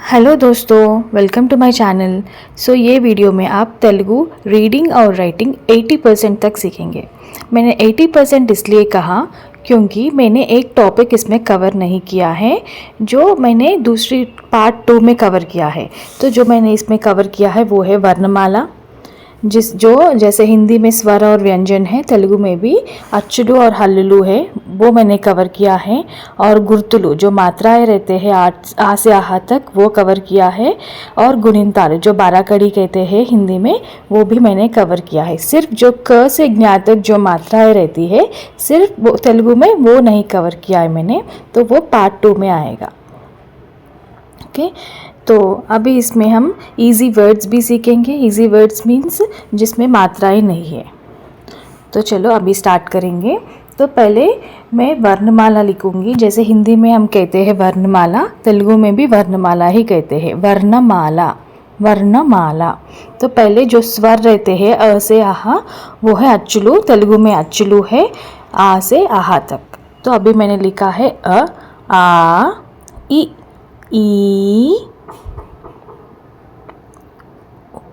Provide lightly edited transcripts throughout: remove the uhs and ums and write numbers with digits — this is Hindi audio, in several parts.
हेलो दोस्तों, वेलकम टू माय चैनल। ये वीडियो में आप तेलुगु रीडिंग और राइटिंग 80% तक सीखेंगे। मैंने 80% इसलिए कहा क्योंकि मैंने एक टॉपिक इसमें कवर नहीं किया है जो मैंने दूसरी पार्ट 2 में कवर किया है। तो जो मैंने इसमें कवर किया है वो है वर्णमाला, जैसे हिंदी में स्वर और व्यंजन है, तेलुगु में भी अच्चुलू और हल्लुलू है, वो मैंने कवर किया है। और गुर्तुलू जो मात्राएं रहते हैं आ से आहा तक, वो कवर किया है। और गुणिनताल जो 12 कड़ी कहते हैं हिंदी में, वो भी मैंने कवर किया है। सिर्फ जो क से ज्ञा तक जो मात्राएं रहती है, सिर्फ वो तेलुगु में वो नहीं कवर किया है मैंने, तो वो पार्ट 2 में आएगा। ओके, तो अभी इसमें हम इजी वर्ड्स भी सीखेंगे। इजी वर्ड्स मीन्स जिसमें मात्राएं नहीं है। तो चलो अभी स्टार्ट करेंगे। तो पहले मैं वर्णमाला लिखूंगी। जैसे हिंदी में हम कहते हैं वर्णमाला, तेलुगु में भी वर्णमाला ही कहते हैं, वर्णमाला, वर्णमाला। तो पहले जो स्वर रहते हैं अ से आहा, वो है अच्चुलू, तेलुगु में अच्चुलू है आ से आहा तक। तो अभी मैंने लिखा है अ, आ, ई,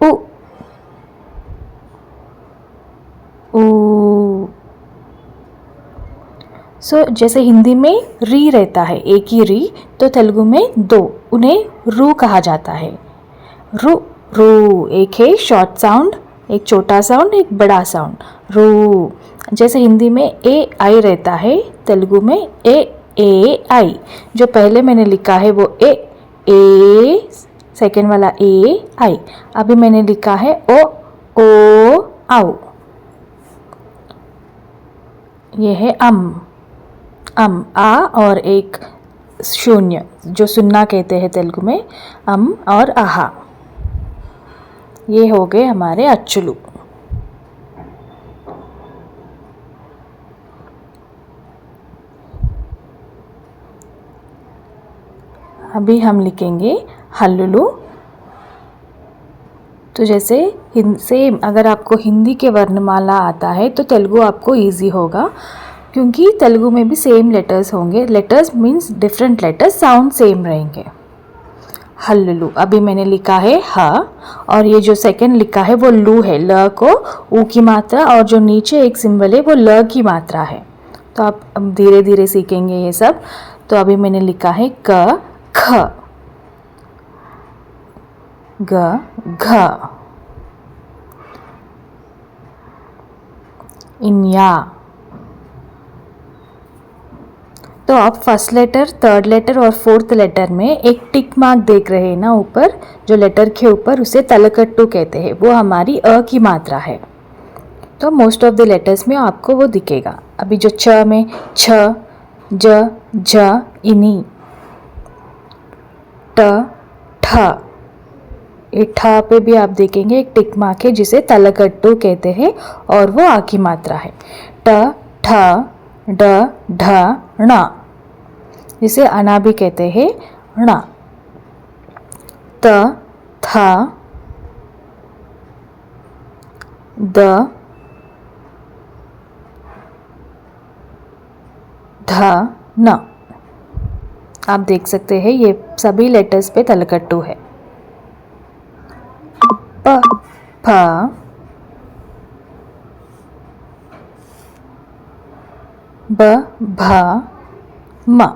उ, ऊ। जैसे हिंदी में री रहता है, एक ही री, तो तेलुगु में दो, उन्हें रू कहा जाता है। रू, रू एक है शॉर्ट साउंड, एक छोटा साउंड, एक बड़ा साउंड, रू। जैसे हिंदी में ए आई रहता है, तेलुगु में ए आई। जो पहले मैंने लिखा है वो ए, सेकेंड वाला ए आई। अभी मैंने लिखा है ओ आओ। ये है अम आ और एक शून्य जो सुन्ना कहते हैं तेलुगु में, अम और आहा। ये हो गए हमारे अच्चुलू। अभी हम लिखेंगे हल्लुलू। तो जैसे सेम अगर आपको हिंदी के वर्णमाला आता है तो तेलुगु आपको इजी होगा, क्योंकि तेलुगु में भी सेम लेटर्स होंगे। Letters means different letters, sound same रहेंगे। हल्लुलू अभी मैंने लिखा है ह, और ये जो सेकंड लिखा है वो लू है, ल को ऊ की मात्रा, और जो नीचे एक सिंबल है वो ल की मात्रा है। तो आप अब धीरे धीरे सीखेंगे ये सब। तो अभी मैंने लिखा है क, ख, ग, घ, इन्या। तो आप फर्स्ट लेटर, थर्ड लेटर और फोर्थ लेटर में एक टिक मार्क देख रहे हैं ना ऊपर, जो लेटर के ऊपर, उसे तलकट्टू कहते हैं, वो हमारी अ की मात्रा है। तो मोस्ट ऑफ द लेटर्स में आपको वो दिखेगा। अभी जो छ में छ, ज, झ, इनी, ट, ठ, ये ठ पे भी आप देखेंगे एक टिक मार्क है जिसे तलकट्टू कहते हैं, और वो आ की मात्रा है। ट, ठ, ड, ढ, ण, जिसे अना भी कहते हैं, ण। त, थ, द, ध, न। आप देख सकते हैं ये सभी लेटर्स पे तलकट्टू है। प, फ, ब, भ, म।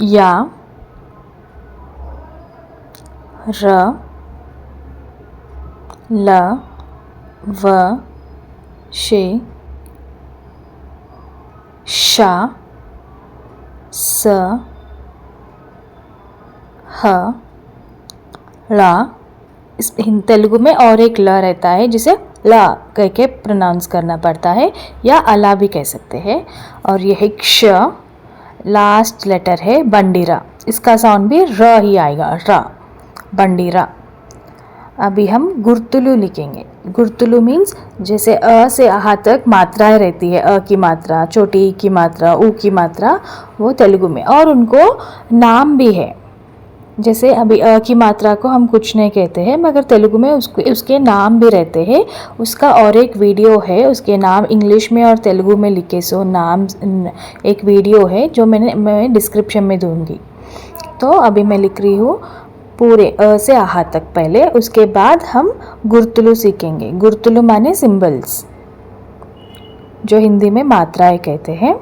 या, र, ल, व, शे, शा, स, ह, ला। इस तेलुगु में और एक ल रहता है जिसे ला कह के प्रोनाउंस करना पड़ता है, या अला भी कह सकते हैं। और यह है क्ष, लास्ट लेटर है बंडीरा, इसका साउंड भी र ही आएगा, र, बंडीरा। अभी हम गुर्तुलू लिखेंगे। गुर्तुलू मीन्स जैसे अ से आहा तक मात्राएं रहती है, अ की मात्रा, छोटी ई की मात्रा, ऊ की मात्रा, वो तेलुगु में, और उनको नाम भी है। जैसे अभी अ की मात्रा को हम कुछ नहीं कहते हैं, मगर तेलुगु में उसके नाम भी रहते हैं। उसका और एक वीडियो है, उसके नाम इंग्लिश में और तेलुगु में लिखे सो नाम एक वीडियो है जो मैं डिस्क्रिप्शन में दूंगी। तो अभी मैं लिख रही हूँ पूरे अ से आहा तक पहले, उसके बाद हम गुर्तुलु सीखेंगे। गुर्तुलु माने सिंबल्स, जो हिंदी में मात्राएं कहते हैं।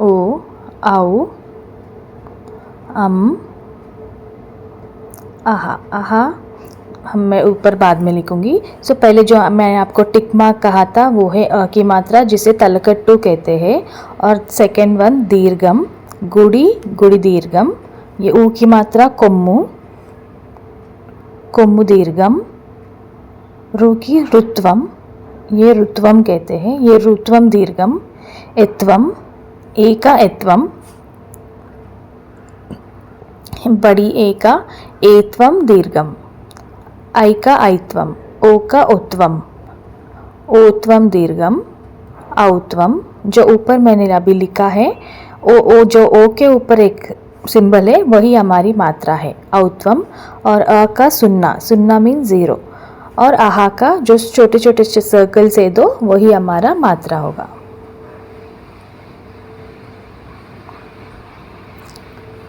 ओ, आओ, आहा। आहा मैं ऊपर बाद में लिखूंगी। सो पहले जो मैंने आपको टिक मार्क कहा था वो है अ की मात्रा, जिसे तलकट्टू कहते हैं। और सेकेंड वन दीर्घम, गुड़ी, गुड़ी दीर्घम। ये ऊ की मात्रा कोम्मू, कोम्मू दीर्घम। रू की ऋत्वम, ये ऋत्वम कहते हैं, ये ऋत्वम दीर्घम। एत्वम, ए का एत्वम, बड़ी ए का एत्वम दीर्घम। आई का आइत्वम, ओ का ओत्वम, ओत्वम दीर्घम। औत्वम, जो ऊपर मैंने अभी लिखा है, ओ जो ओ के ऊपर एक सिंबल है वही हमारी मात्रा है, औत्वम। और अ का सुन्ना, सुन्ना मीन ज़ीरो। और आहा का जो छोटे छोटे सर्कल से दो वही हमारा मात्रा होगा।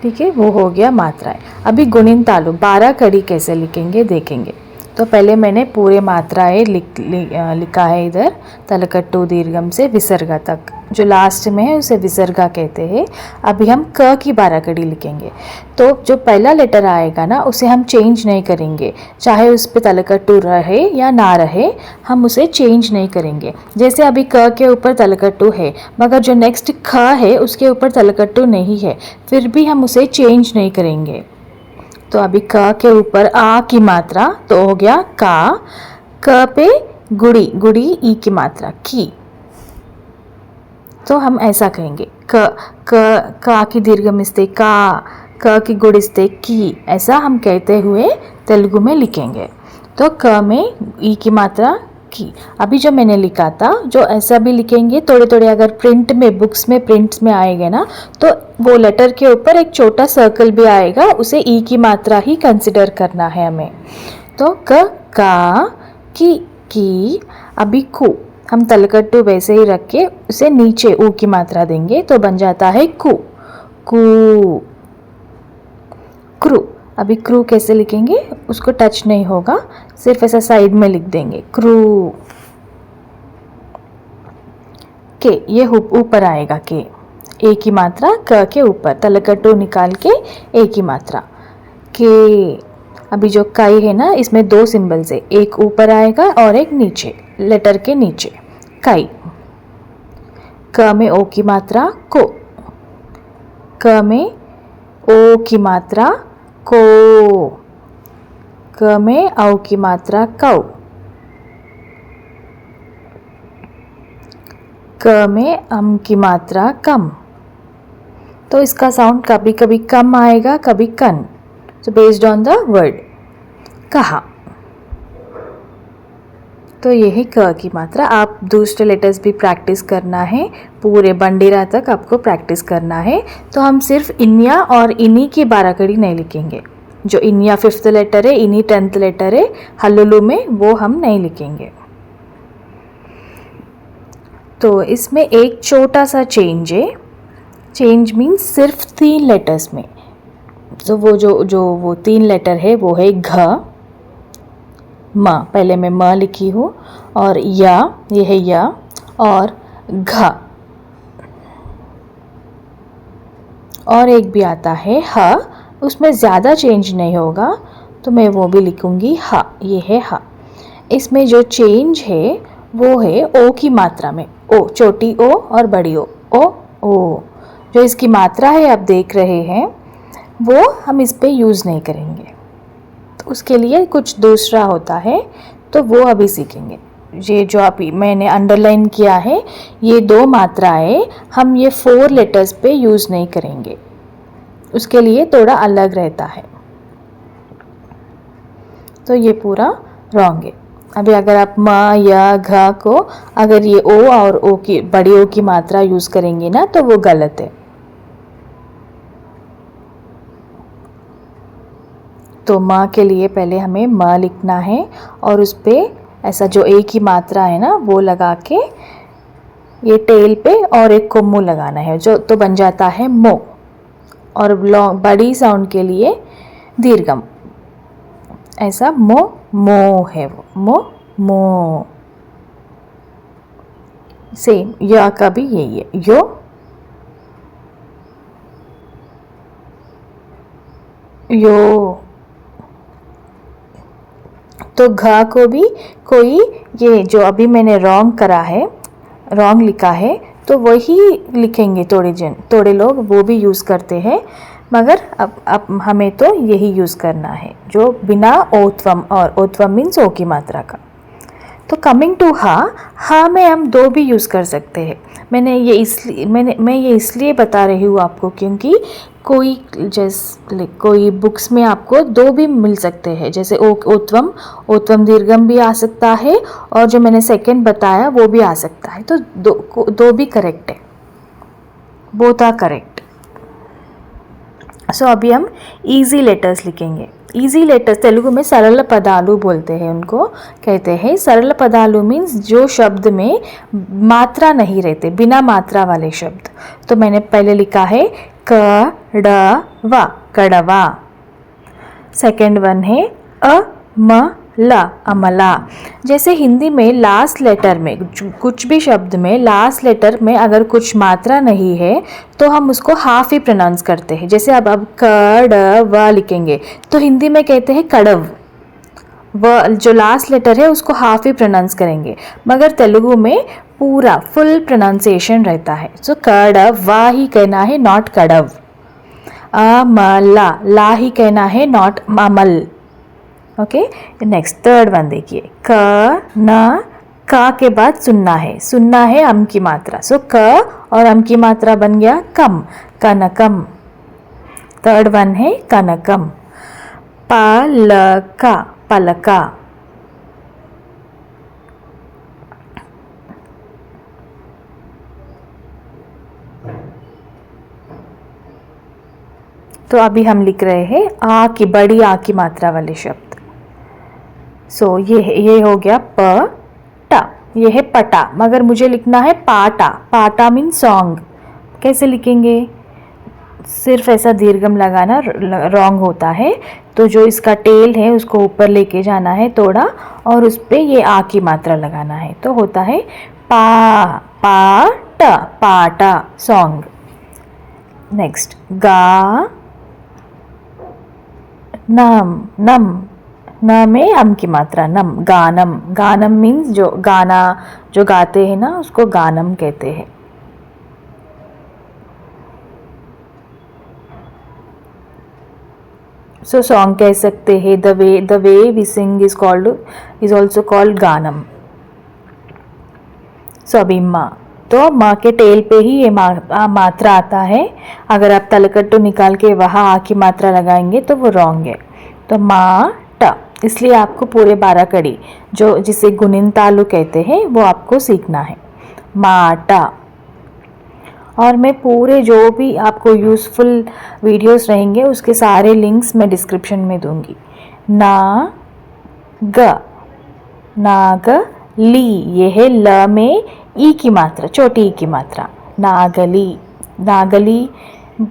ठीक है, वो हो गया मात्राएं। अभी गुणिन तालु 12 कड़ी कैसे लिखेंगे देखेंगे। तो पहले मैंने पूरे मात्राएं लिखा है इधर, तलकट्टू दीर्घम से विसर्गा तक, जो लास्ट में है उसे विसर्गा कहते हैं। अभी हम क की 12 कड़ी लिखेंगे। तो जो पहला लेटर आएगा ना उसे हम चेंज नहीं करेंगे, चाहे उस पर तलकट्टू रहे या ना रहे, हम उसे चेंज नहीं करेंगे। जैसे अभी क के ऊपर तलकट्टू है, मगर जो नेक्स्ट ख है उसके ऊपर तलकट्टू नहीं है, फिर भी हम उसे चेंज नहीं करेंगे। तो अभी क के ऊपर आ की मात्रा तो हो गया का। क पे गुड़ी, गुड़ी ई की मात्रा की, तो हम ऐसा कहेंगे क क का की दीर्घमिस्ते का, क की गुड़िस्ते की, ऐसा हम कहते हुए तेलुगु में लिखेंगे। तो क में ई की मात्रा की। अभी जो मैंने लिखा था जो ऐसा भी लिखेंगे, थोड़े थोड़े अगर प्रिंट में बुक्स में प्रिंट्स में आएगा ना तो वो लेटर के ऊपर एक छोटा सर्कल भी आएगा, उसे ई की मात्रा ही कंसिडर करना है हमें। तो क का, की। अभी कु, हम तलकट्टू वैसे ही रख के उसे नीचे ऊ की मात्रा देंगे तो बन जाता है कु, कु। क्रू, अभी क्रू कैसे लिखेंगे, उसको टच नहीं होगा, सिर्फ ऐसा साइड में लिख देंगे क्रू। के, ये ऊपर आएगा के, ए की मात्रा क के ऊपर, तलकट्टू निकाल के ए की मात्रा के। अभी जो काई है ना इसमें दो सिंबल्स है, एक ऊपर आएगा और एक नीचे, लेटर के नीचे, काई। क में ओ की मात्रा को, क में ओ की मात्रा को, क में औ की मात्रा कौ, क में अम की मात्रा कम। तो इसका साउंड कभी कभी कम आएगा, कभी कन, so based on the word कहा। तो ये है क की मात्रा। आप दूसरे लेटर्स भी प्रैक्टिस करना है, पूरे बंडेरा तक आपको प्रैक्टिस करना है। तो हम सिर्फ इन्या और इनी की 12 कड़ी नहीं लिखेंगे, जो इन्या 5th लेटर है, इनी 10th लेटर है हल्लुलु में, वो हम नहीं लिखेंगे। तो इसमें एक छोटा सा चेंज है, चेंज मीन्स सिर्फ 3 लेटर्स में। तो वो जो वो 3 लेटर है वो है घ, म, पहले मैं म लिखी हूँ, और या, ये है या, और घ, और एक भी आता है ह, उसमें ज़्यादा चेंज नहीं होगा तो मैं वो भी लिखूँगी ह, ये है ह। इसमें जो चेंज है वो है ओ की मात्रा में, ओ, छोटी ओ और बड़ी ओ, ओ। जो इसकी मात्रा है आप देख रहे हैं वो हम इस पे यूज़ नहीं करेंगे, तो उसके लिए कुछ दूसरा होता है, तो वो अभी सीखेंगे। ये जो अभी मैंने अंडरलाइन किया है, ये 2 मात्राएं हम ये 4 लेटर्स पे यूज़ नहीं करेंगे, उसके लिए थोड़ा अलग रहता है। तो ये पूरा रॉन्ग है। अभी अगर आप म या घ को अगर ये ओ और ओ की बड़ी ओ की मात्रा यूज़ करेंगे ना तो वो गलत है। तो म के लिए पहले हमें म लिखना है और उस पर ऐसा जो ए की मात्रा है ना वो लगा के ये टेल पे और एक को मुँह लगाना है, जो तो बन जाता है मो। और लॉन्ग बड़ी साउंड के लिए दीर्घम, ऐसा मो मो है वो, मो मो। सेम या का भी यही है, यो यो। तो घ को भी कोई ये जो अभी मैंने रॉन्ग करा है, रॉन्ग लिखा है, तो वही लिखेंगे थोड़े लोग वो भी यूज़ करते हैं, मगर अब हमें तो यही यूज़ करना है जो बिना ओत्वम, और ओत्वम मीन्स ओ की मात्रा का। तो कमिंग टू हा में हम दो भी यूज़ कर सकते हैं। मैं ये इसलिए बता रही हूँ आपको क्योंकि कोई बुक्स में आपको दो भी मिल सकते हैं, जैसे ओत्वम दीर्घम भी आ सकता है और जो मैंने सेकंड बताया वो भी आ सकता है। तो दो भी करेक्ट है, बोथ आर करेक्ट। सो अभी हम इजी लेटर्स लिखेंगे। इजी लेटर्स तेलुगु में सरल पदालु बोलते हैं, उनको कहते हैं। सरल पदालु मीन्स जो शब्द में मात्रा नहीं रहते, बिना मात्रा वाले शब्द। तो मैंने पहले लिखा है कड़वा, कड़वा। सेकेंड वन है अमला, अमला। जैसे हिंदी में लास्ट लेटर में कुछ भी शब्द में लास्ट लेटर में अगर कुछ मात्रा नहीं है तो हम उसको हाफ ही प्रोनाउंस करते हैं। जैसे अब कड़वा लिखेंगे तो हिंदी में कहते हैं कड़व, व जो लास्ट लेटर है उसको हाफ ही प्रोनाउंस करेंगे, मगर तेलुगु में पूरा फुल प्रोनाउंसिएशन रहता है। सो कड़वा ही कहना है, नॉट कड़व। अमला, ला ही कहना है, not Amal. Okay, next third one देखिए, का के बाद सुनना है अम की मात्रा। सो क और अम की मात्रा बन गया कम, कनकम। थर्ड वन है कनकम। पलका, पलका। तो अभी हम लिख रहे हैं आ की, बड़ी आ की मात्रा वाले शब्द। सो ये हो गया पटा, ये है पटा, मगर मुझे लिखना है पाटा। पाटा मीन सॉन्ग। कैसे लिखेंगे? सिर्फ ऐसा दीर्घम लगाना रॉन्ग होता है। तो जो इसका टेल है उसको ऊपर लेके जाना है थोड़ा और उस पर ये आ की मात्रा लगाना है, तो होता है पाटा, पाटा, सॉन्ग। नेक्स्ट गा नम, नम, न में अम की मात्रा, नम, गानम। गानम मीन्स जो गाना जो गाते हैं ना उसको गानम कहते हैं। सो सॉन्ग कह सकते हैं। The way we sing is also called ganam. So अभी माँ, तो माँ के टेल पे ही ये मात्रा आता है। अगर आप तलकट्टू निकाल के वहाँ आ की मात्रा लगाएंगे तो वो रॉन्ग है। तो माँ ट, इसलिए आपको पूरे 12 कड़ी जो जिसे गुनिन तालु कहते हैं वो आपको सीखना है, माटा। और मैं पूरे जो भी आपको यूज़फुल वीडियोस रहेंगे उसके सारे लिंक्स मैं डिस्क्रिप्शन में दूंगी। नागली, ये है ल में ई की मात्रा, छोटी ई की मात्रा, नागली। नागली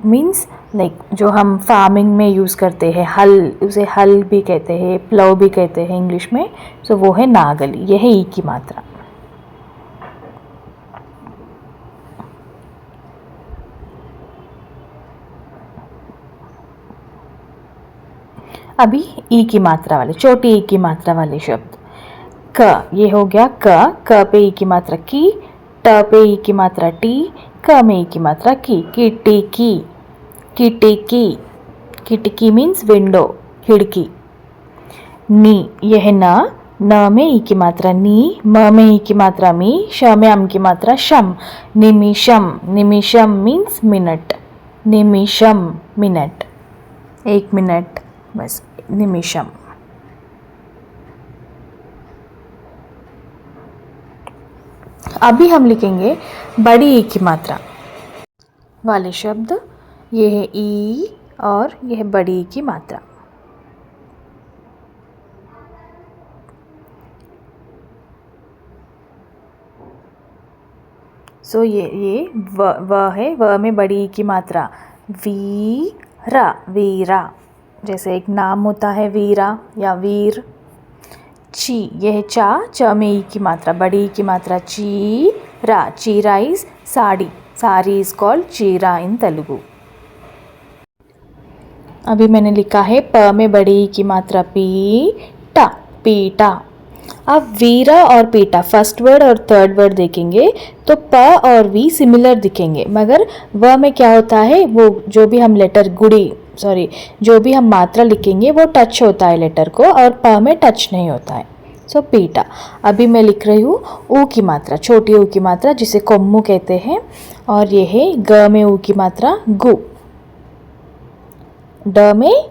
मीन्स लाइक जो हम फार्मिंग में यूज़ करते हैं, हल, उसे हल भी कहते हैं, प्लव भी कहते हैं इंग्लिश में। सो वो है नागली, ये है ई की मात्रा। अभी ई की मात्रा वाले, छोटी ई की मात्रा वाले शब्द। क, ये हो गया क पे ई की मात्रा की, ट पे ई की मात्रा टी, क में ई की मात्रा की, किटिकी, किटिकी। किटिकी मीन्स विंडो, खिड़की। नी, यह है न में ई की मात्रा नी, म में ई की मात्रा मी, श में अम की मात्रा शम, निमिषम। निमिषम मीन्स मिनट, निमिषम मिनट, 1 मिनट बस, निमिषम। अभी हम लिखेंगे बड़ी ई की मात्रा वाले शब्द। ये है ई और यह है बड़ी ई की मात्रा। सो ये व है, व में बड़ी ई की मात्रा वीरा, वीरा, जैसे एक नाम होता है वीरा या वीर। ची, यह है चा, च में ई की मात्रा, बड़ी ई की मात्रा, चीरा, चीरा is sari, sari is called चीरा इन तेलुगु। अभी मैंने लिखा है प में बड़ी ई की मात्रा पीटा, पीटा। अब वीरा और पीटा फर्स्ट वर्ड और थर्ड वर्ड देखेंगे तो प और वी सिमिलर दिखेंगे, मगर व में क्या होता है, वो जो भी हम लेटर जो भी हम मात्रा लिखेंगे वो टच होता है लेटर को, और प में टच नहीं होता है। सो पीटा। अभी मैं लिख रही हूँ ऊ की मात्रा, छोटी ऊ की मात्रा जिसे कोम्मू कहते हैं, और ये है ग में ऊ की मात्रा गु, ड में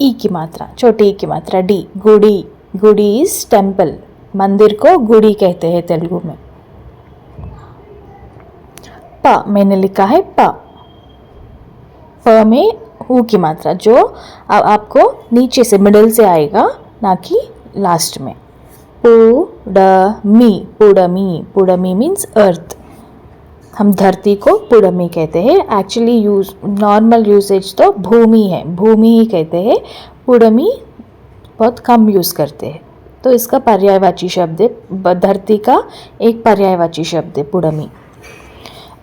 ई की मात्रा, छोटी ई की मात्रा D, Gudi, Gudi is temple, मंदिर को गुड़ी कहते हैं तेलुगु में। प मैंने लिखा है प, प में ऊ की मात्रा जो आपको नीचे से मिडल से आएगा, ना कि लास्ट में। पुडमी, पुडमी, पुडमी मीन्स अर्थ, हम धरती को पुडमी कहते हैं। एक्चुअली नॉर्मल यूसेज तो भूमि है, भूमि ही कहते हैं, पुडमी बहुत कम यूज़ करते हैं। तो इसका पर्यायवाची शब्द है, धरती का एक पर्यायवाची शब्द है पुडमी।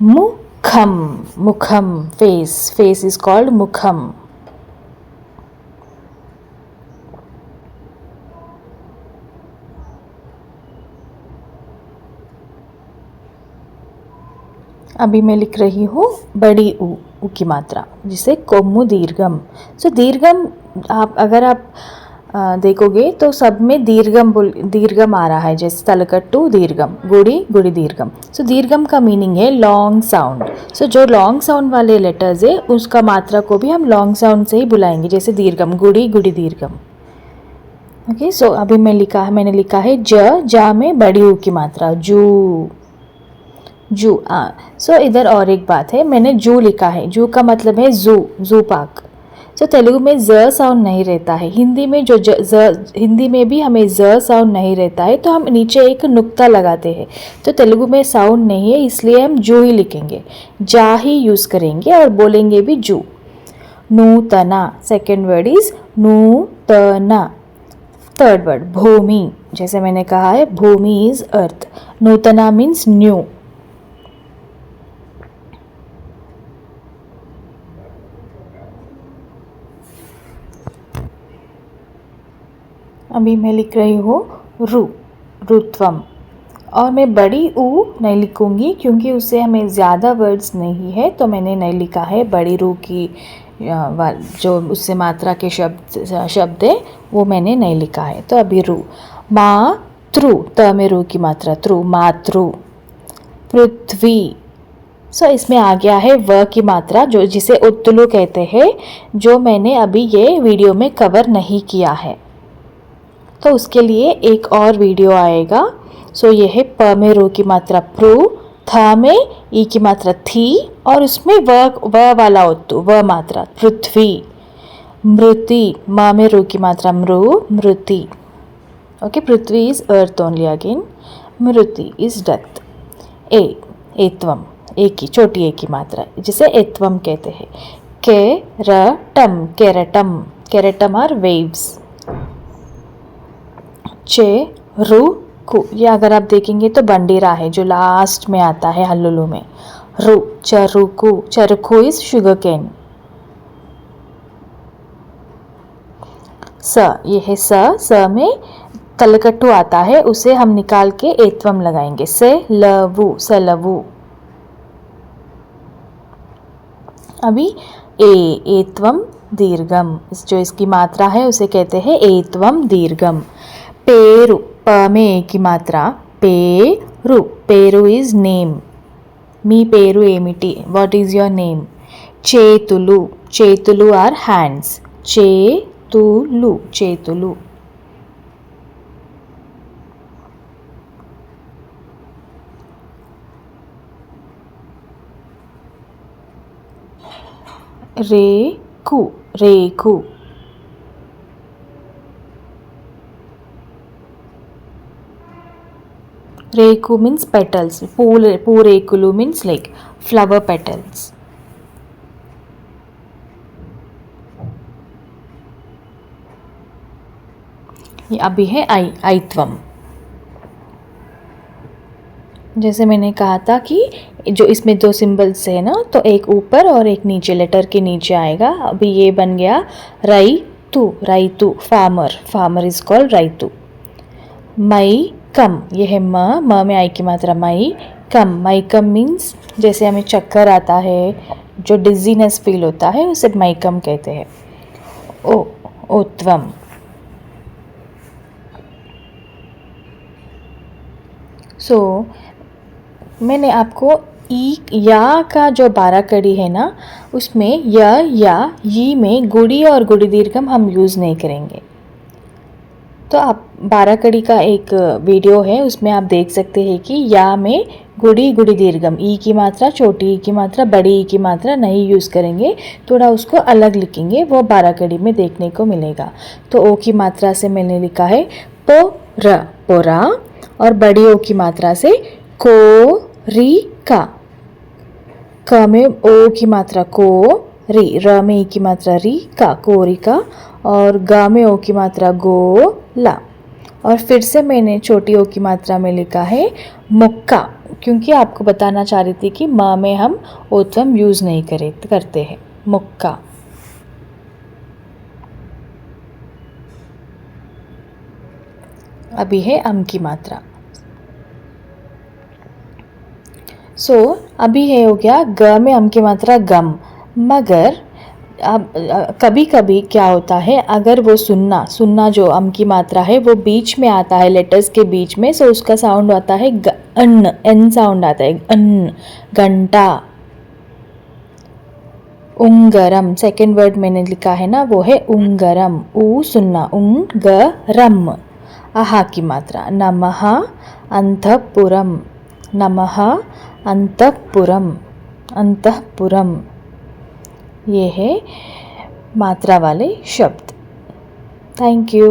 मुखम, मुखम फेस, फेस इज कॉल्ड मुखम। अभी मैं लिख रही हूँ बड़ी ऊ की मात्रा जिसे कोम्मू दीर्घम। सो दीर्घम अगर आप देखोगे तो सब में दीर्घम आ रहा है, जैसे तलकट्टू दीर्घम, गुड़ी गुड़ी दीर्घम। सो दीर्घम का मीनिंग है लॉन्ग साउंड। सो जो लॉन्ग साउंड वाले लेटर्स है उसका मात्रा को भी हम लॉन्ग साउंड से ही बुलाएंगे, जैसे दीर्घम, गुड़ी गुड़ी दीर्घम। ओके, सो अभी मैंने लिखा है जा में बड़ी ऊ की मात्रा जू, जू। सो इधर और एक बात है, मैंने जू लिखा है, जू का मतलब है जू, जू पार्क। सो तेलुगु में ज साउंड नहीं रहता है, हिंदी में हिंदी में भी हमें ज साउंड नहीं रहता है, तो हम नीचे एक नुक्ता लगाते हैं। तो तेलुगु में साउंड नहीं है, इसलिए हम जू ही लिखेंगे, जा ही यूज़ करेंगे और बोलेंगे भी जू। नूतना, सेकेंड वर्ड इज नूतना। थर्ड वर्ड भूमि, जैसे मैंने कहा है भूमि इज अर्थ, नूतना मीन्स न्यू। अभी मैं लिख रही हूँ रुत्वम, और मैं बड़ी ऊ नहीं लिखूँगी क्योंकि उससे हमें ज़्यादा वर्ड्स नहीं है, तो मैंने नहीं लिखा है बड़ी रू की जो उससे मात्रा के शब्द है वो मैंने नहीं लिखा है। तो अभी रू। मातृ, त में रू की मात्रा त्रु, मातृ। पृथ्वी, सो इसमें आ गया है व की मात्रा जो जिसे उत्तुलु कहते हैं, जो मैंने अभी ये वीडियो में कवर नहीं किया है, तो उसके लिए एक और वीडियो आएगा। सो ये है प में रू की मात्रा प्रू, थ में ई की मात्रा थी, और उसमें व वाला ओत्तु, व मात्रा पृथ्वी। मृति, म में रू की मात्रा मृ, मृति। Okay, Prithvi is earth only again, मृति इज डेथ। एत्वम, एक की छोटी ए की मात्रा जिसे एत्वम कहते हैं। केरटम, केरटम, केरटम आर वेव्स। चेरुकु, ये अगर आप देखेंगे तो बंडीरा है जो लास्ट में आता है हल्लुलु में। रु, चरुकु, चरुकु इज शुगर केन। स, ये है स में तलकट्टू आता है, उसे हम निकाल के एत्वम लगाएंगे, से लवु, सलवु। अभी एत्वम दीर्घम, जो इसकी मात्रा है उसे कहते हैं एत्वम दीर्घम। पेरु, प में ए की मात्रा peru, peru is name, mee peru emiti, what is your name. Chetulu, chetulu are hands, chetulu, chetulu. Reku, reku. Reku means petals, poorekulu means like flower petals. अभी है ऐत्वम. जैसे मैंने कहा था कि जो इसमें दो सिंबल्स है ना, तो एक ऊपर और एक नीचे, लेटर के नीचे आएगा. अभी ये बन गया रैतु. रैतु फार्मर, फार्मर इज कॉल्ड रैतु. मई कम, ये है म में आई की मात्रा मई कम. मई कम मीन्स जैसे हमें चक्कर आता है, जो डिजीनेस फील होता है, उसे मई कम कहते हैं. ओ ओत्वम. सो मैंने आपको ई या का जो 12 कड़ी है ना, उसमें य या ये में गुड़ी और गुड़ी दीर्घम हम यूज़ नहीं करेंगे. तो आप 12 कड़ी का एक वीडियो है, उसमें आप देख सकते हैं कि या में गुड़ी गुड़ी दीर्घम, ई की मात्रा, छोटी ई की मात्रा, बड़ी ई की मात्रा नहीं यूज़ करेंगे, थोड़ा उसको अलग लिखेंगे, वो 12 कड़ी में देखने को मिलेगा. तो ओ की मात्रा से मैंने लिखा है पोर, पोरा, और बड़ी ओ की मात्रा से को री का. क में ओ की मात्रा को, री, र में ई की मात्रा री का, कोरिका, और ग में ओ की मात्रा गो ला. और फिर से मैंने छोटी ओ की मात्रा में लिखा है मुक्का, क्योंकि आपको बताना चाह रही थी कि म में हम ओत्वम यूज़ नहीं करते हैं. मुक्का. अभी है अम की मात्रा. सो अभी है हो गया ग में अम की मात्रा गम. मगर अब कभी कभी क्या होता है, अगर वो सुनना जो अम की मात्रा है वो बीच में आता है, लेटर्स के बीच में, सो उसका साउंड आता है अन्न, एन साउंड आता है, अन्न. घंटा. उंगरम, सेकेंड वर्ड मैंने लिखा है ना, वो है उंगरम. ऊ सुनना, उंगरम. आहा की मात्रा. नमः अंतःपुरम. नमः अंतःपुरम. अंतःपुरम. ये है मात्रा वाले शब्द. Thank you.